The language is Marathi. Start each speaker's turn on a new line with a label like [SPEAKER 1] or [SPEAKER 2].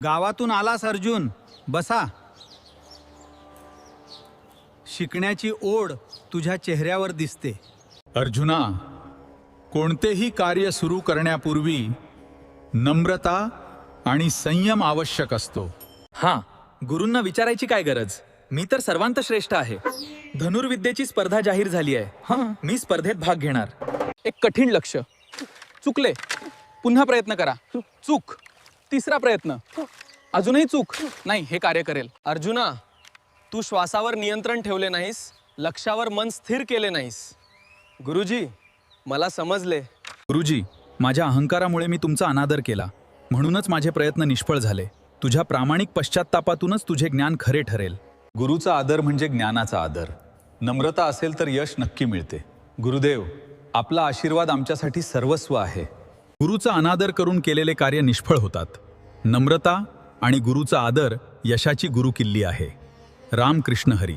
[SPEAKER 1] गावातून आलास अर्जुन, बसा. शिकण्याची ओढ तुझ्या चेहऱ्यावर दिसते.
[SPEAKER 2] अर्जुना, कोणतेही कार्य सुरू करण्यापूर्वी नम्रता आणि संयम आवश्यक असतो.
[SPEAKER 3] हां, गुरूंना विचारायची काय गरज. मी तर सर्वांत श्रेष्ठ आहे. धनुर्विद्येची स्पर्धा जाहीर झाली आहे. हां, मी स्पर्धेत भाग घेणार. एक कठीण लक्ष्य. चुकले, पुन्हा प्रयत्न करा. चूक, तिसरा प्रयत्न, अजूनही चूक. नाही, हे कार्य करेल.
[SPEAKER 4] अर्जुना, तू श्वासावर नियंत्रण ठेवले नाहीस, लक्ष्यावर मन स्थिर केले नाहीस. गुरुजी, मला समजले.
[SPEAKER 2] गुरुजी, माझ्या अहंकारामुळे मी तुमचा अनादर केला, म्हणूनच माझे प्रयत्न निष्फळ झाले. तुझ्या प्रामाणिक पश्चात्तापातूनच तुझे ज्ञान खरे ठरेल. गुरुचा आदर म्हणजे ज्ञानाचा आदर. नम्रता असेल तर यश नक्की मिळते. गुरुदेव, आपला आशीर्वाद आमच्यासाठी सर्वस्व आहे. गुरुचा अनादर करून केलेले कार्य निष्फळ होतात. नम्रता आणि गुरुचा आदर यशाची गुरुकिल्ली आहे. रामकृष्ण हरी.